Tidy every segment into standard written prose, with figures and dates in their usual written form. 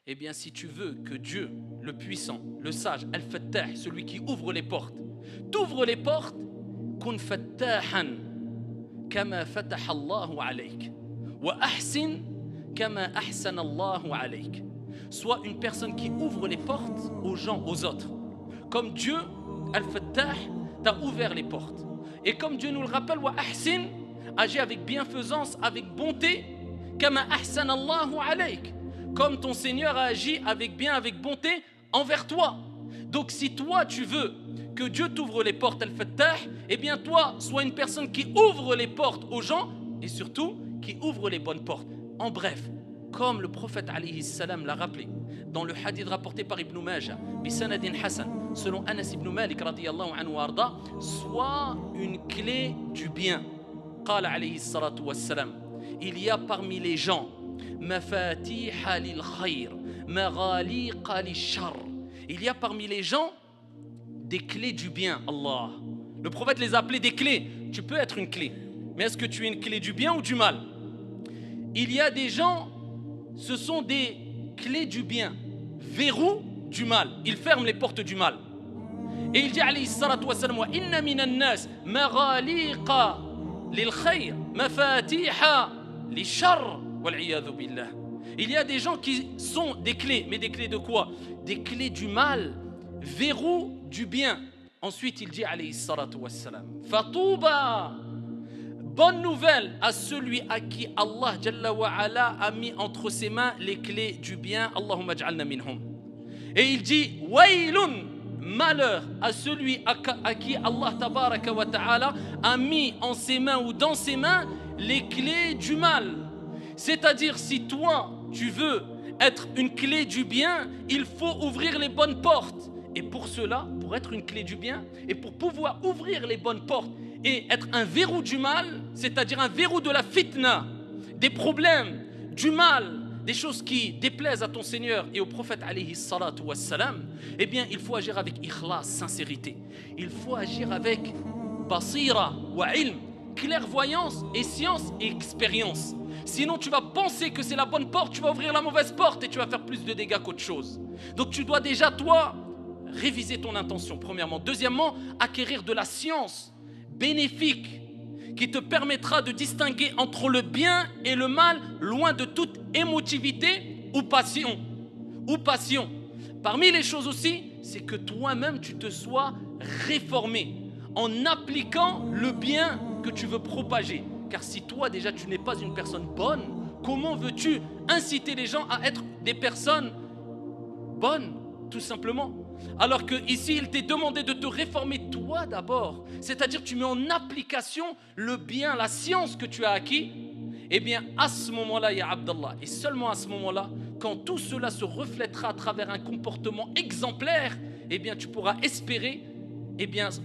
Eh bien, si tu veux que Dieu, le puissant, le sage, Al-Fattah, celui qui ouvre les portes, t'ouvre les portes, kun fattahan kama fataha Allahu alayk wa ahsin kama ahsana Allahu alayk. Sois une personne qui ouvre les portes aux gens, aux autres. Comme Dieu, Al-Fattah, t'a ouvert les portes. Et comme Dieu nous le rappelle, wa ahsin, agis avec bienfaisance, avec bonté, kama ahsana Allahu alayk. Comme ton Seigneur a agi avec bien, avec bonté envers toi. Donc si toi tu veux que Dieu t'ouvre les portes Al-Fattah, eh bien toi, sois une personne qui ouvre les portes aux gens et surtout qui ouvre les bonnes portes. En bref, comme le prophète alayhi salam l'a rappelé dans le hadith rapporté par Ibn Majah, bisanadin Hassan, selon Anas ibn Malik radiyallahu anhu arda, sois une clé du bien. Qala alayhi salatu wassalam, il y a parmi les gens mafatiha lil khayr, maghaliqa lil shar. Il y a parmi les gens des clés du bien. Allah. Le prophète les a appelées des clés. Tu peux être une clé, mais est-ce que tu es une clé du bien ou du mal? Il y a des gens, ce sont des clés du bien, verrous du mal. Ils ferment les portes du mal. Et il dit alayhi salatu wassalam, wa inna minan nas maghaliqa lil khayr, mafatiha lil shar. Il y a des gens qui sont des clés, mais des clés de quoi? Des clés du mal, verrous du bien. Ensuite, il dit alayhi salatu wassalam, Fatouba, bonne nouvelle à celui à qui Allah Jalla wa Ala a mis entre ses mains les clés du bien. Allahumma ja'alna minhum. Et il dit Waylun, malheur à celui à qui Allah Tabaraka wa Ta'ala a mis en ses mains ou dans ses mains les clés du mal. C'est-à-dire, si toi, tu veux être une clé du bien, il faut ouvrir les bonnes portes. Et pour cela, pour être une clé du bien, et pour pouvoir ouvrir les bonnes portes et être un verrou du mal, c'est-à-dire un verrou de la fitna, des problèmes, du mal, des choses qui déplaisent à ton Seigneur et au prophète alayhi salatu wassalam, eh bien, il faut agir avec ikhlas, sincérité. Il faut agir avec basira wa ilm, clairvoyance et science et expérience. Sinon, tu vas penser que c'est la bonne porte, tu vas ouvrir la mauvaise porte et tu vas faire plus de dégâts qu'autre chose. Donc, tu dois déjà, toi, réviser ton intention, premièrement. Deuxièmement, acquérir de la science bénéfique qui te permettra de distinguer entre le bien et le mal, loin de toute émotivité ou passion. Parmi les choses aussi, c'est que toi-même, tu te sois réformé en appliquant le bien que tu veux propager. Car si toi déjà tu n'es pas une personne bonne, comment veux-tu inciter les gens à être des personnes bonnes, tout simplement? Alors que ici il t'est demandé de te réformer toi d'abord, c'est-à-dire tu mets en application le bien, la science que tu as acquis. Eh bien à ce moment-là, ya Abdallah, et seulement à ce moment-là, quand tout cela se reflètera à travers un comportement exemplaire, eh bien tu pourras espérer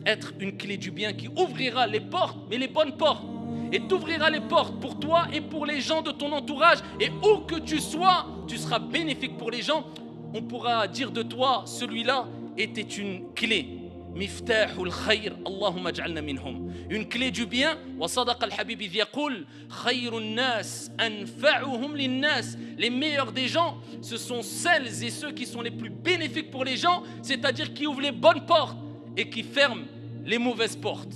être une clé du bien qui ouvrira les portes, mais les bonnes portes. Et t'ouvrira les portes pour toi et pour les gens de ton entourage. Et où que tu sois, tu seras bénéfique pour les gens. On pourra dire de toi, celui-là était une clé. Miftahul khayr, Allahumma ja'alna minhum. Une clé du bien. Wa sadaqa al-habib idh yaqul khayrun nas anfa'uhum lin-nas. Les meilleurs des gens, ce sont celles et ceux qui sont les plus bénéfiques pour les gens, c'est-à-dire qui ouvrent les bonnes portes et qui ferment les mauvaises portes.